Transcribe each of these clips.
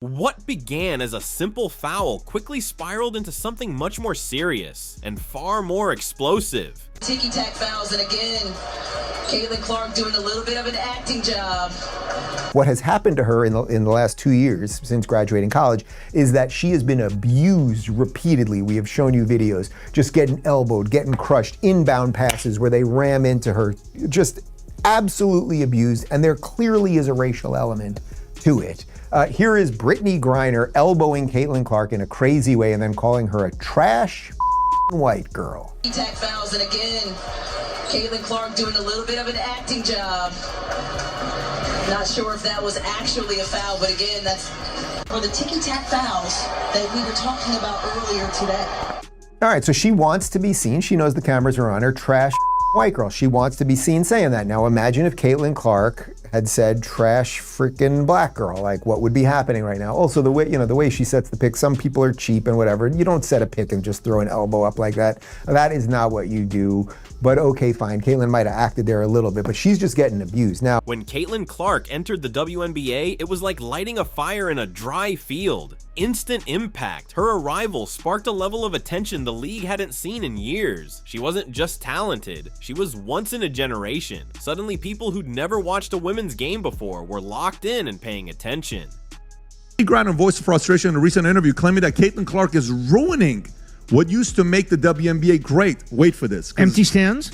What began as a simple foul quickly spiraled into something much more serious and far more explosive. Ticky-tack fouls, and again, Caitlin Clark doing a little bit of an acting job. What has happened to her in the last 2 years since graduating college is that she has been abused repeatedly. We have shown you videos, just getting elbowed, getting crushed, inbound passes where they ram into her, just absolutely abused, and there clearly is a racial element to it. Here is Britney Griner elbowing Caitlin Clark in a crazy way and then calling her a trash white girl. Ticky-tack fouls, and again, Caitlin Clark doing a little bit of an acting job. Not sure if that was actually a foul, but again, that's for the ticky-tack fouls that we were talking about earlier today. All right, so she wants to be seen. She knows the cameras are on her. Trash white girl. She wants to be seen saying that. Now imagine if Caitlin Clark had said trash freaking black girl. Like, what would be happening right now? Also, the way she sets the pick, some people are cheap and whatever. You don't set a pick and just throw an elbow up like that. That is not what you do. But okay, fine. Caitlin might have acted there a little bit, but she's just getting abused. Now, when Caitlin Clark entered the WNBA, it was like lighting a fire in a dry field. Instant impact. Her arrival sparked a level of attention the league hadn't seen in years. She wasn't just talented, she was once in a generation. Suddenly, people who'd never watched a women's game before were locked in and paying attention. Griner voiced frustration in a recent interview, claiming that Caitlin Clark is ruining what used to make the WNBA great. Wait for this. Empty stands?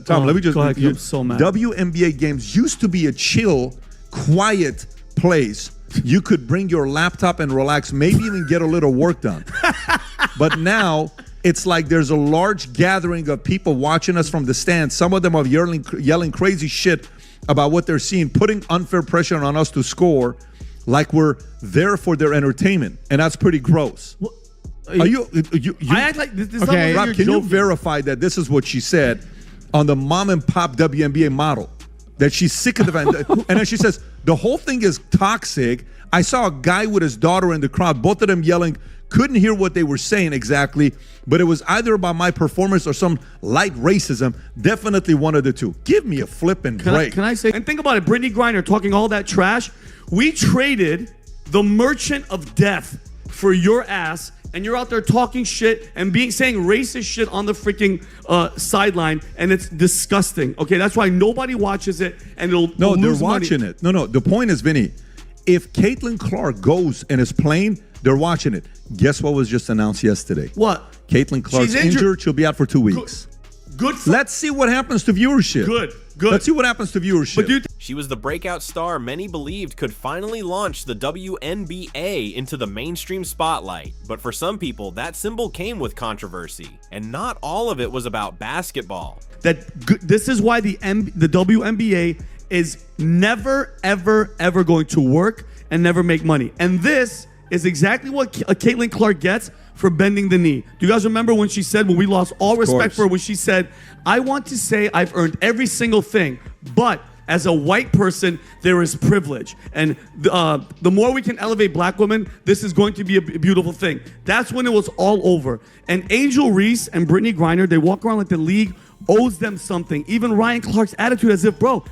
Tom, let me just... Go ahead, I'm so mad. WNBA games used to be a chill, quiet place. You could bring your laptop and relax, maybe even get a little work done. But now, it's like there's a large gathering of people watching us from the stands. Some of them are yelling crazy shit about what they're seeing, putting unfair pressure on us to score like we're there for their entertainment. And that's pretty gross. Well, I act like this. Okay, Rob, can you verify that this is what she said on the mom and pop WNBA model? That she's sick of the and then she says the whole thing is toxic. I saw a guy with his daughter in the crowd, both of them yelling, couldn't hear what they were saying exactly, but it was either about my performance or some light racism. Definitely one of the two. Give me a flipping break. Can I say, and think about it, Britney Griner talking all that trash. We traded the merchant of death for your ass, and you're out there talking shit and saying racist shit on the freaking sideline, and it's disgusting. Okay, that's why nobody watches it, and it'll No, they're lose money. watching it. No. The point is, Vinny, if Caitlin Clark goes and is playing, they're watching it. Guess what was just announced yesterday? What? Caitlin Clark's injured. She'll be out for 2 weeks. Good. Let's see what happens to viewership. Good. Let's see what happens to viewership. But she was the breakout star many believed could finally launch the WNBA into the mainstream spotlight. But for some people, that symbol came with controversy, and not all of it was about basketball. This is why the WNBA is never, ever, ever going to work and never make money. And this is exactly what Caitlin Clark gets for bending the knee. Do you guys remember when she said, when we lost all respect for her, when she said, I want to say I've earned every single thing, but as a white person, there is privilege. And the more we can elevate black women, this is going to be a beautiful thing. That's when it was all over. And Angel Reese and Britney Griner, they walk around like the league owes them something. Even Ryan Clark's attitude as if, bro,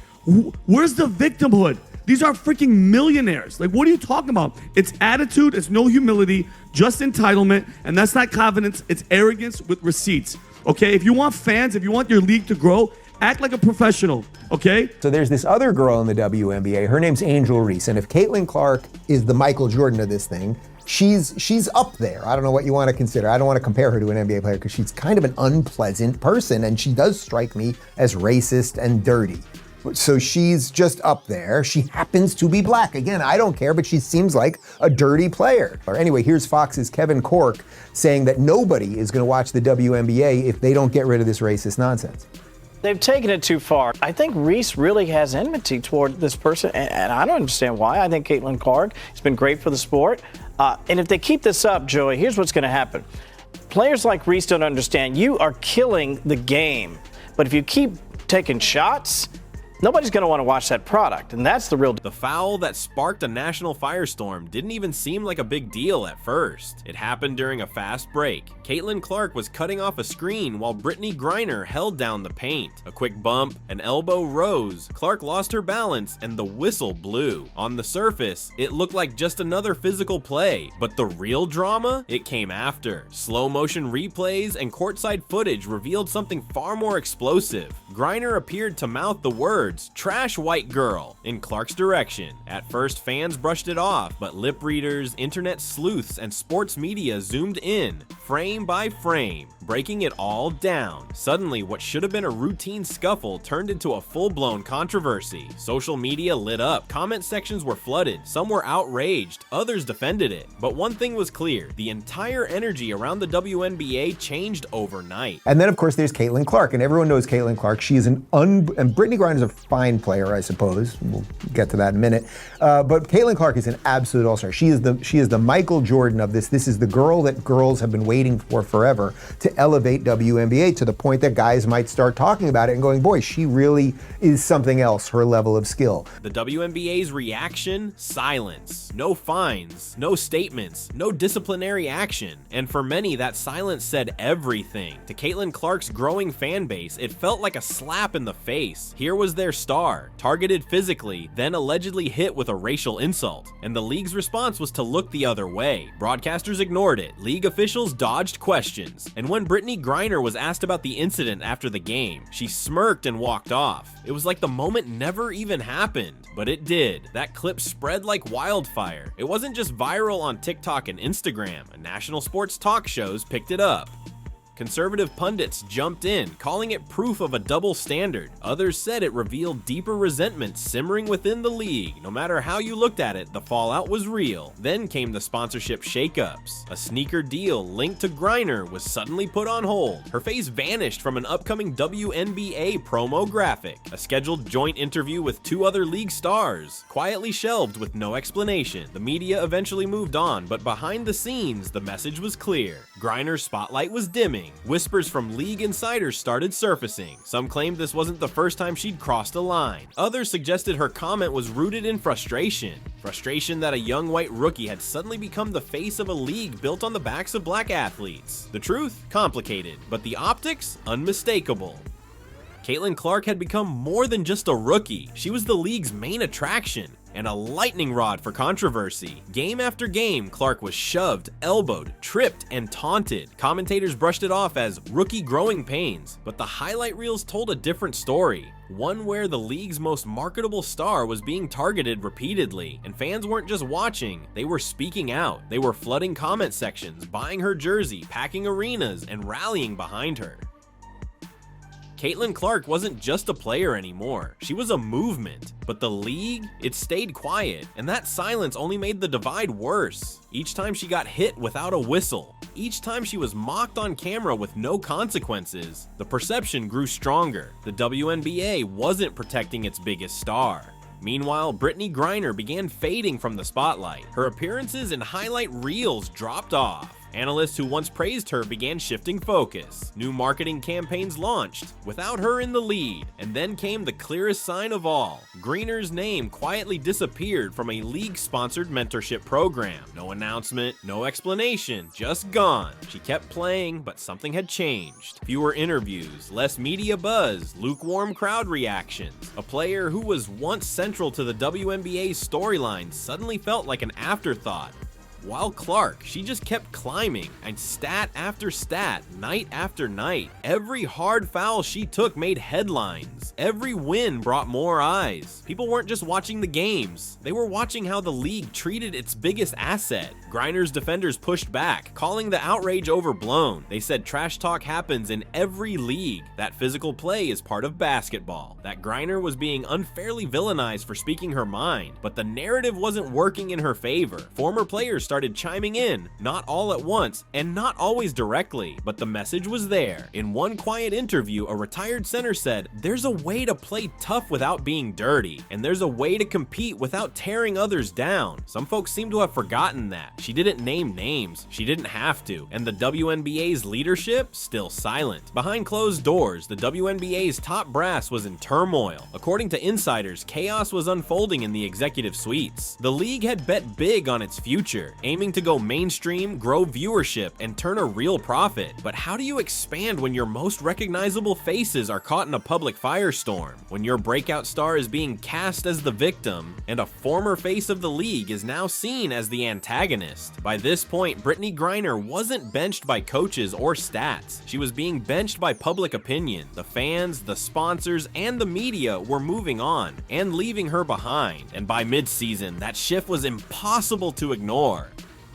where's the victimhood? These are freaking millionaires. Like, what are you talking about? It's attitude, it's no humility, just entitlement, and that's not confidence, it's arrogance with receipts. Okay, if you want fans, if you want your league to grow, act like a professional, okay? So there's this other girl in the WNBA. Her name's Angel Reese, and if Caitlin Clark is the Michael Jordan of this thing, she's up there. I don't know what you want to consider. I don't want to compare her to an NBA player because she's kind of an unpleasant person, and she does strike me as racist and dirty. So she's just up there. She happens to be black. Again, I don't care, but she seems like a dirty player. Anyway, here's Fox's Kevin Corke saying that nobody is going to watch the WNBA if they don't get rid of this racist nonsense. They've taken it too far. I think Reese really has enmity toward this person, and I don't understand why. I think Caitlin Clark has been great for the sport. And if they keep this up, Joey, here's what's going to happen. Players like Reese don't understand. You are killing the game. But if you keep taking shots, nobody's going to want to watch that product, and that's the real. The foul that sparked a national firestorm didn't even seem like a big deal at first. It happened during a fast break. Caitlin Clark was cutting off a screen while Britney Griner held down the paint. A quick bump, an elbow rose, Clark lost her balance, and the whistle blew. On the surface, it looked like just another physical play, but the real drama? It came after. Slow motion replays and courtside footage revealed something far more explosive. Griner appeared to mouth the words, "Trash white girl," in Clark's direction. At first, fans brushed it off, but lip readers, internet sleuths, and sports media zoomed in, frame by frame, breaking it all down. Suddenly, what should have been a routine scuffle turned into a full-blown controversy. Social media lit up, comment sections were flooded, some were outraged, others defended it. But one thing was clear, the entire energy around the WNBA changed overnight. And then, of course, there's Caitlin Clark, and everyone knows Caitlin Clark. She is and Britney Griner is a fine player, I suppose. We'll get to that in a minute. But Caitlin Clark is an absolute all-star. She is the Michael Jordan of this. This is the girl that girls have been waiting for forever to elevate WNBA to the point that guys might start talking about it and going, boy, she really is something else, her level of skill. The WNBA's reaction? Silence. No fines, no statements, no disciplinary action. And for many, that silence said everything. To Caitlin Clark's growing fan base, it felt like a slap in the face. Here was their star, targeted physically, then allegedly hit with a racial insult. And the league's response was to look the other way. Broadcasters ignored it, league officials dodged questions. And when Britney Griner was asked about the incident after the game, she smirked and walked off. It was like the moment never even happened, but it did. That clip spread like wildfire. It wasn't just viral on TikTok and Instagram. National sports talk shows picked it up. Conservative pundits jumped in, calling it proof of a double standard. Others said it revealed deeper resentment simmering within the league. No matter how you looked at it, the fallout was real. Then came the sponsorship shakeups. A sneaker deal linked to Griner was suddenly put on hold. Her face vanished from an upcoming WNBA promo graphic. A scheduled joint interview with two other league stars, quietly shelved with no explanation. The media eventually moved on, but behind the scenes, the message was clear. Griner's spotlight was dimming. Whispers from league insiders started surfacing. Some claimed this wasn't the first time she'd crossed a line. Others suggested her comment was rooted in frustration. Frustration that a young white rookie had suddenly become the face of a league built on the backs of black athletes. The truth? Complicated, but the optics? Unmistakable. Caitlin Clark had become more than just a rookie. She was the league's main attraction and a lightning rod for controversy. Game after game, Clark was shoved, elbowed, tripped, and taunted. Commentators brushed it off as rookie growing pains, but the highlight reels told a different story. One where the league's most marketable star was being targeted repeatedly, and fans weren't just watching, they were speaking out. They were flooding comment sections, buying her jersey, packing arenas, and rallying behind her. Caitlin Clark wasn't just a player anymore, she was a movement. But the league, it stayed quiet, and that silence only made the divide worse. Each time she got hit without a whistle, each time she was mocked on camera with no consequences, the perception grew stronger. The WNBA wasn't protecting its biggest star. Meanwhile, Britney Griner began fading from the spotlight. Her appearances and highlight reels dropped off. Analysts who once praised her began shifting focus. New marketing campaigns launched, without her in the lead. And then came the clearest sign of all. Griner's name quietly disappeared from a league-sponsored mentorship program. No announcement, no explanation, just gone. She kept playing, but something had changed. Fewer interviews, less media buzz, lukewarm crowd reactions. A player who was once central to the WNBA's storyline suddenly felt like an afterthought. While Clark, she just kept climbing, and stat after stat, night after night. Every hard foul she took made headlines. Every win brought more eyes. People weren't just watching the games, they were watching how the league treated its biggest asset. Griner's defenders pushed back, calling the outrage overblown. They said trash talk happens in every league, that physical play is part of basketball, that Griner was being unfairly villainized for speaking her mind, but the narrative wasn't working in her favor. Former players started chiming in, not all at once and not always directly, but the message was there. In one quiet interview, a retired center said, "There's a way to play tough without being dirty, and there's a way to compete without tearing others down." Some folks seem to have forgotten that. She didn't name names, she didn't have to, and the WNBA's leadership still silent. Behind closed doors, the WNBA's top brass was in turmoil. According to insiders, chaos was unfolding in the executive suites. The league had bet big on its future, aiming to go mainstream, grow viewership, and turn a real profit. But how do you expand when your most recognizable faces are caught in a public firestorm? When your breakout star is being cast as the victim, and a former face of the league is now seen as the antagonist? By this point, Britney Griner wasn't benched by coaches or stats. She was being benched by public opinion. The fans, the sponsors, and the media were moving on and leaving her behind. And by mid-season, that shift was impossible to ignore.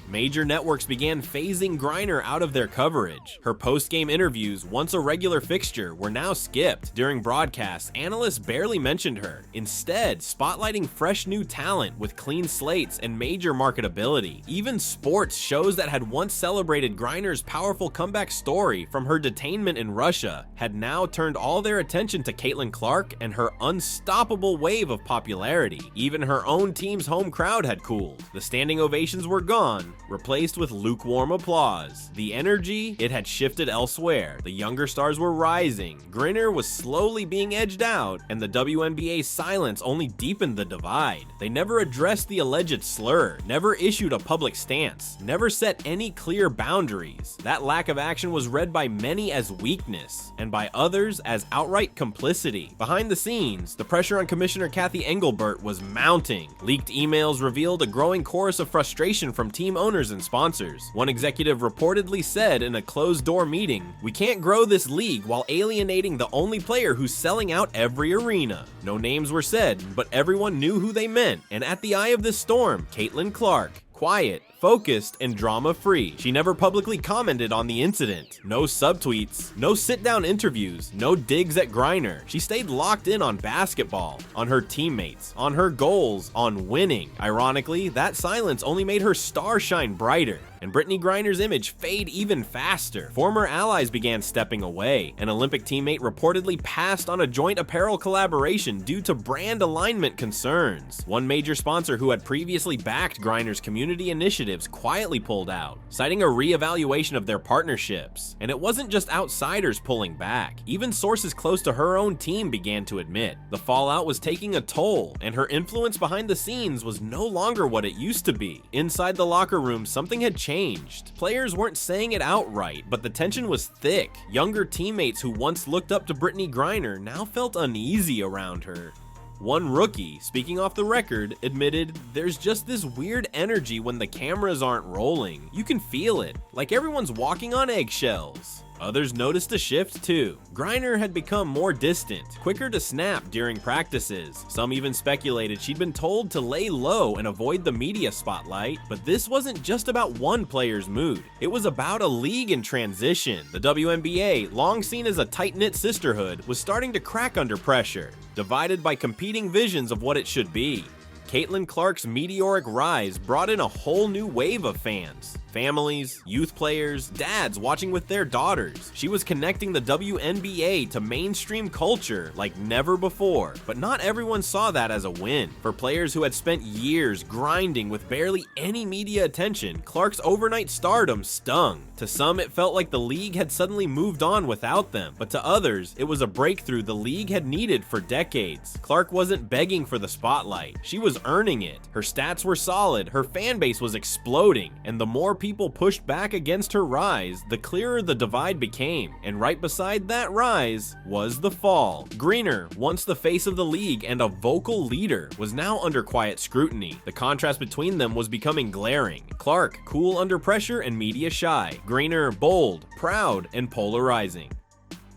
Major networks began phasing Griner out of their coverage. Her post-game interviews, once a regular fixture, were now skipped. During broadcasts, analysts barely mentioned her, instead spotlighting fresh new talent with clean slates and major marketability. Even sports shows that had once celebrated Griner's powerful comeback story from her detainment in Russia had now turned all their attention to Caitlin Clark and her unstoppable wave of popularity. Even her own team's home crowd had cooled. The standing ovations were gone, replaced with lukewarm applause. The energy, it had shifted elsewhere. The younger stars were rising. Griner was slowly being edged out, and the WNBA's silence only deepened the divide. They never addressed the alleged slur, never issued a public stance, never set any clear boundaries. That lack of action was read by many as weakness, and by others as outright complicity. Behind the scenes, the pressure on Commissioner Kathy Engelbert was mounting. Leaked emails revealed a growing chorus of frustration from team owners and sponsors. One executive reportedly said in a closed-door meeting, "We can't grow this league while alienating the only player who's selling out every arena." No names were said, but everyone knew who they meant, and at the eye of this storm, Caitlin Clark. Quiet, focused, and drama-free. She never publicly commented on the incident. No subtweets, no sit-down interviews, no digs at Griner. She stayed locked in on basketball, on her teammates, on her goals, on winning. Ironically, that silence only made her star shine brighter, and Britney Griner's image fade even faster. Former allies began stepping away. An Olympic teammate reportedly passed on a joint apparel collaboration due to brand alignment concerns. One major sponsor who had previously backed Griner's community initiatives quietly pulled out, citing a re-evaluation of their partnerships. And it wasn't just outsiders pulling back. Even sources close to her own team began to admit the fallout was taking a toll, and her influence behind the scenes was no longer what it used to be. Inside the locker room, something had changed. Players weren't saying it outright, but the tension was thick. Younger teammates who once looked up to Britney Griner now felt uneasy around her. One rookie, speaking off the record, admitted, "There's just this weird energy when the cameras aren't rolling. You can feel it, like everyone's walking on eggshells." Others noticed a shift too. Griner had become more distant, quicker to snap during practices. Some even speculated she'd been told to lay low and avoid the media spotlight. But this wasn't just about one player's mood. It was about a league in transition. The WNBA, long seen as a tight-knit sisterhood, was starting to crack under pressure, divided by competing visions of what it should be. Caitlin Clark's meteoric rise brought in a whole new wave of fans. Families, youth players, dads watching with their daughters. She was connecting the WNBA to mainstream culture like never before. But not everyone saw that as a win. For players who had spent years grinding with barely any media attention, Clark's overnight stardom stung. To some, it felt like the league had suddenly moved on without them. But to others, it was a breakthrough the league had needed for decades. Clark wasn't begging for the spotlight. She was earning it. Her stats were solid, her fan base was exploding, and the more people pushed back against her rise, the clearer the divide became. And right beside that rise was the fall. Griner, once the face of the league and a vocal leader, was now under quiet scrutiny. The contrast between them was becoming glaring. Clark, cool under pressure and media shy. Griner, bold, proud, and polarizing.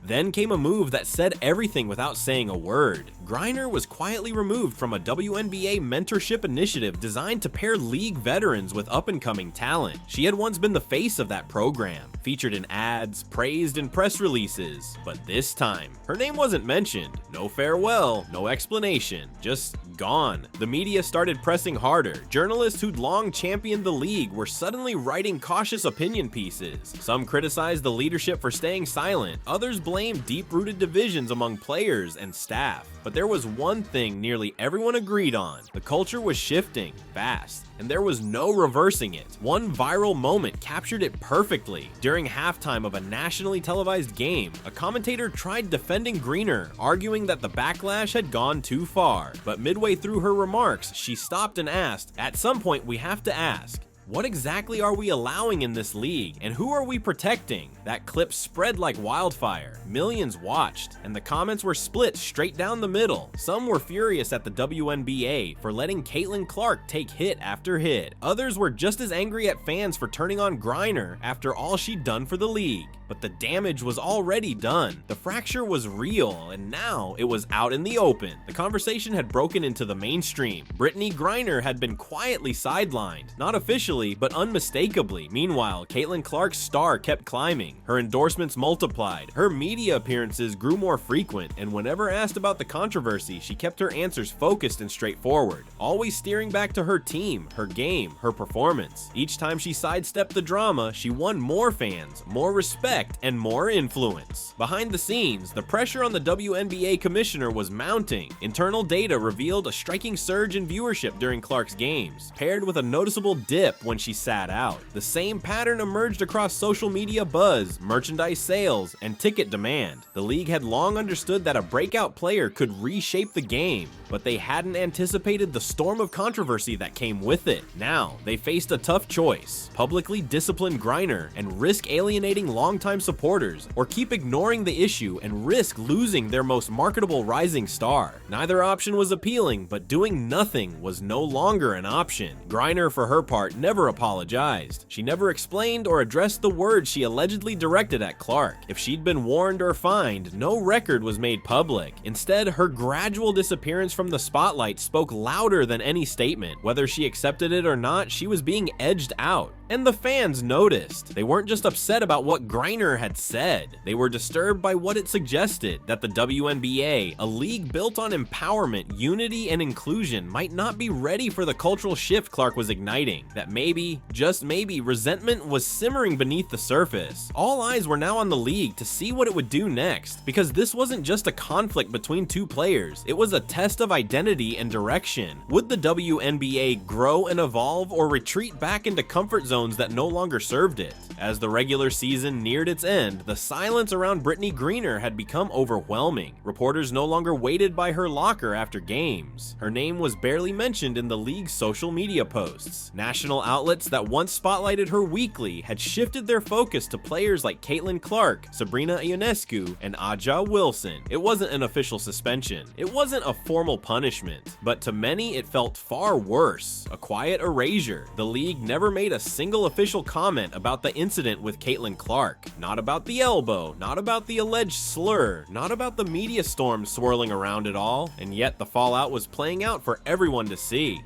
Then came a move that said everything without saying a word. Griner was quietly removed from a WNBA mentorship initiative designed to pair league veterans with up-and-coming talent. She had once been the face of that program, featured in ads, praised in press releases, but this time, her name wasn't mentioned. No farewell, no explanation, just gone. The media started pressing harder. Journalists who'd long championed the league were suddenly writing cautious opinion pieces. Some criticized the leadership for staying silent, others blamed deep-rooted divisions among players and staff. But there was one thing nearly everyone agreed on: the culture was shifting fast, and there was no reversing it. One viral moment captured it perfectly. During halftime of a nationally televised game, a commentator tried defending Griner, arguing that the backlash had gone too far. But midway through her remarks, she stopped and asked, "At some point we have to ask, what exactly are we allowing in this league, and who are we protecting?" That clip spread like wildfire. Millions watched, and the comments were split straight down the middle. Some were furious at the WNBA for letting Caitlin Clark take hit after hit. Others were just as angry at fans for turning on Griner after all she'd done for the league. But the damage was already done. The fracture was real, and now it was out in the open. The conversation had broken into the mainstream. Britney Griner had been quietly sidelined, not officially, but unmistakably. Meanwhile, Caitlin Clark's star kept climbing. Her endorsements multiplied. Her media appearances grew more frequent, and whenever asked about the controversy, she kept her answers focused and straightforward, always steering back to her team, her game, her performance. Each time she sidestepped the drama, she won more fans, more respect, and more influence. Behind the scenes, the pressure on the WNBA commissioner was mounting. Internal data revealed a striking surge in viewership during Clark's games, paired with a noticeable dip when she sat out. The same pattern emerged across social media buzz, merchandise sales, and ticket demand. The league had long understood that a breakout player could reshape the game, but they hadn't anticipated the storm of controversy that came with it. Now, they faced a tough choice: publicly discipline Griner and risk alienating longtime supporters, or keep ignoring the issue and risk losing their most marketable rising star. Neither option was appealing, but doing nothing was no longer an option. Griner, for her part, never apologized. She never explained or addressed the words she allegedly directed at Clark. If she'd been warned or fined, no record was made public. Instead, her gradual disappearance from the spotlight spoke louder than any statement. Whether she accepted it or not, she was being edged out. And the fans noticed. They weren't just upset about what Griner had said. They were disturbed by what it suggested: that the WNBA, a league built on empowerment, unity, and inclusion, might not be ready for the cultural shift Clark was igniting. That maybe, just maybe, resentment was simmering beneath the surface. All eyes were now on the league to see what it would do next, because this wasn't just a conflict between two players. It was a test of identity and direction. Would the WNBA grow and evolve, or retreat back into comfort zones that no longer served it? As the regular season neared its end, the silence around Britney Griner had become overwhelming. Reporters no longer waited by her locker after games. Her name was barely mentioned in the league's social media posts. National outlets that once spotlighted her weekly had shifted their focus to players like Caitlin Clark, Sabrina Ionescu, and Aja Wilson. It wasn't an official suspension. It wasn't a formal punishment. But to many, it felt far worse: a quiet erasure. The league never made a single official comment about the incident with Caitlin Clark. Not about the elbow, not about the alleged slur, not about the media storm swirling around it all, and yet the fallout was playing out for everyone to see.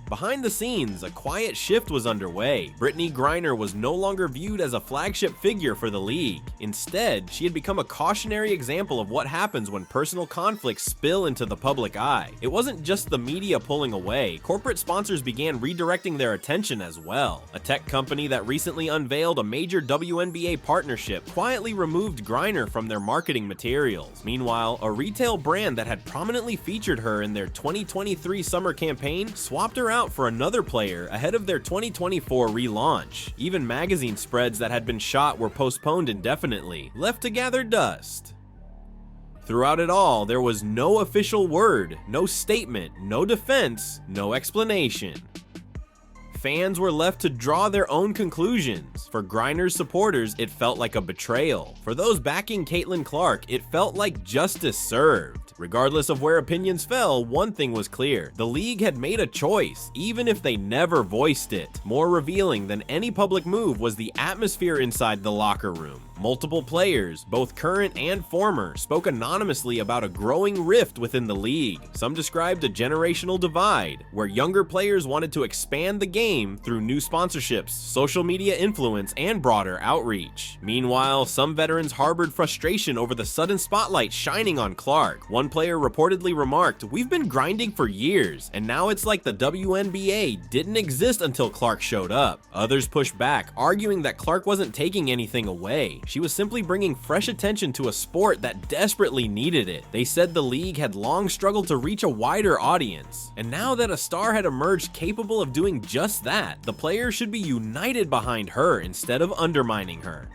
Behind the scenes, a quiet shift was underway. Britney Griner was no longer viewed as a flagship figure for the league. Instead, she had become a cautionary example of what happens when personal conflicts spill into the public eye. It wasn't just the media pulling away. Corporate sponsors began redirecting their attention as well. A tech company that recently unveiled a major WNBA partnership quietly removed Griner from their marketing materials. Meanwhile, a retail brand that had prominently featured her in their 2023 summer campaign swapped her out for another player ahead of their 2024 relaunch. Even magazine spreads that had been shot were postponed indefinitely, left to gather dust. Throughout it all, there was no official word, no statement, no defense, no explanation. Fans were left to draw their own conclusions. For Griner's supporters, it felt like a betrayal. For those backing Caitlin Clark, it felt like justice served. Regardless of where opinions fell, one thing was clear: the league had made a choice, even if they never voiced it. More revealing than any public move was the atmosphere inside the locker room. Multiple players, both current and former, spoke anonymously about a growing rift within the league. Some described a generational divide, where younger players wanted to expand the game through new sponsorships, social media influence, and broader outreach. Meanwhile, some veterans harbored frustration over the sudden spotlight shining on Clark. One player reportedly remarked, "We've been grinding for years, and now it's like the WNBA didn't exist until Clark showed up." Others pushed back, arguing that Clark wasn't taking anything away. She was simply bringing fresh attention to a sport that desperately needed it. They said the league had long struggled to reach a wider audience, and now that a star had emerged capable of doing just that, the players should be united behind her instead of undermining her.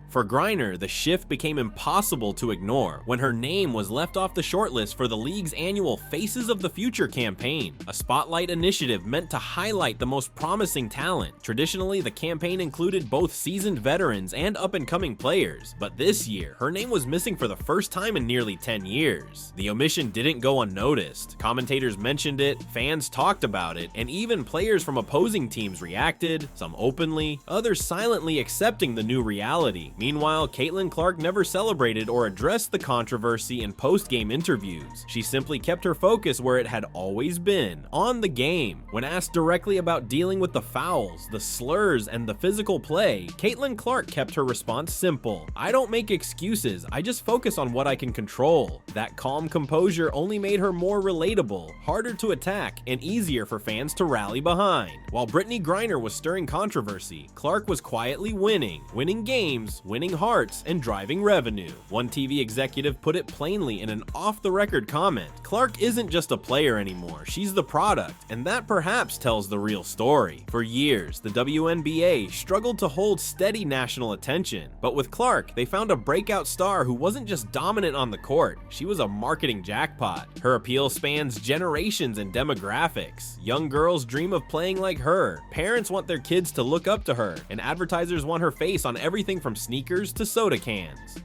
For Griner, the shift became impossible to ignore when her name was left off the shortlist for the league's annual Faces of the Future campaign, a spotlight initiative meant to highlight the most promising talent. Traditionally, the campaign included both seasoned veterans and up-and-coming players, but this year, her name was missing for the first time in nearly 10 years. The omission didn't go unnoticed. Commentators mentioned it, fans talked about it, and even players from opposing teams reacted, some openly, others silently accepting the new reality. Meanwhile, Caitlin Clark never celebrated or addressed the controversy in post-game interviews. She simply kept her focus where it had always been, on the game. When asked directly about dealing with the fouls, the slurs, and the physical play, Caitlin Clark kept her response simple. "I don't make excuses, I just focus on what I can control." That calm composure only made her more relatable, harder to attack, and easier for fans to rally behind. While Britney Griner was stirring controversy, Clark was quietly winning games, winning hearts, and driving revenue. One TV executive put it plainly in an off-the-record comment, "Clark isn't just a player anymore, she's the product," and that perhaps tells the real story. For years, the WNBA struggled to hold steady national attention, but with Clark, they found a breakout star who wasn't just dominant on the court, she was a marketing jackpot. Her appeal spans generations and demographics. Young girls dream of playing like her, parents want their kids to look up to her, and advertisers want her face on everything from sneakers to soda cans.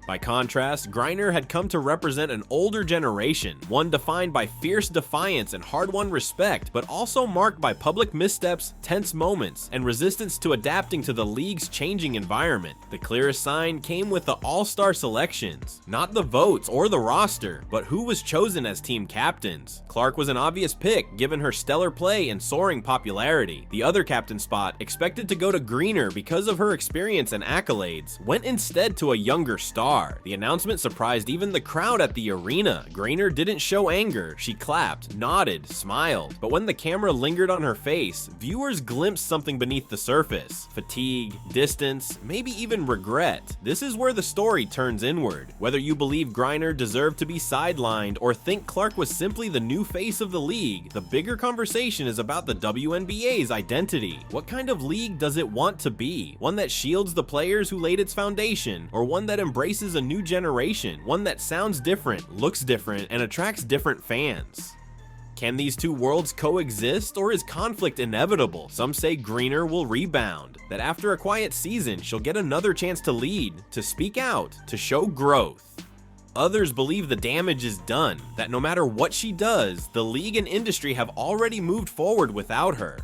By contrast, Griner had come to represent an older generation, one defined by fierce defiance and hard-won respect, but also marked by public missteps, tense moments, and resistance to adapting to the league's changing environment. The clearest sign came with the all-star selections, not the votes or the roster, but who was chosen as team captains. Clark was an obvious pick given her stellar play and soaring popularity. The other captain spot, expected to go to Griner because of her experience and accolades, went instead to a younger star. The announcement surprised even the crowd at the arena. Griner didn't show anger, she clapped, nodded, smiled, but when the camera lingered on her face, viewers glimpsed something beneath the surface. Fatigue, distance, maybe even regret. This is where the story turns inward. Whether you believe Griner deserved to be sidelined or think Clark was simply the new face of the league, the bigger conversation is about the WNBA's identity. What kind of league does it want to be? One that shields the players who laid its foundation, or one that embraces a new generation, one that sounds different, looks different, and attracts different fans? Can these two worlds coexist, or is conflict inevitable? Some say Griner will rebound, that after a quiet season, she'll get another chance to lead, to speak out, to show growth. Others believe the damage is done, that no matter what she does, the league and industry have already moved forward without her.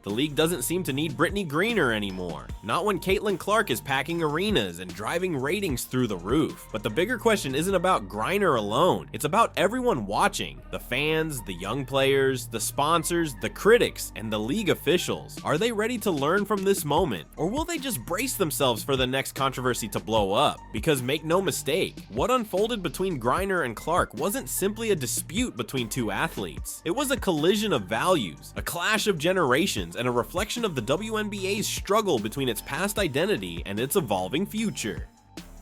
The league doesn't seem to need Britney Griner anymore, not when Caitlin Clark is packing arenas and driving ratings through the roof. But the bigger question isn't about Griner alone, it's about everyone watching, the fans, the young players, the sponsors, the critics, and the league officials. Are they ready to learn from this moment, or will they just brace themselves for the next controversy to blow up? Because make no mistake, what unfolded between Griner and Clark wasn't simply a dispute between two athletes. It was a collision of values, a clash of generations, and a reflection of the WNBA's struggle between its past identity and its evolving future.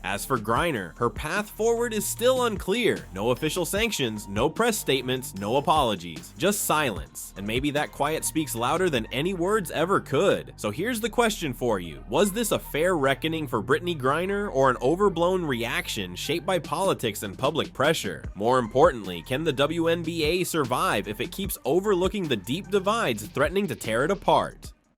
As for Griner, her path forward is still unclear. No official sanctions, no press statements, no apologies, just silence. And maybe that quiet speaks louder than any words ever could. So here's the question for you. Was this a fair reckoning for Britney Griner, or an overblown reaction shaped by politics and public pressure? More importantly, can the WNBA survive if it keeps overlooking the deep divides threatening to tear it apart?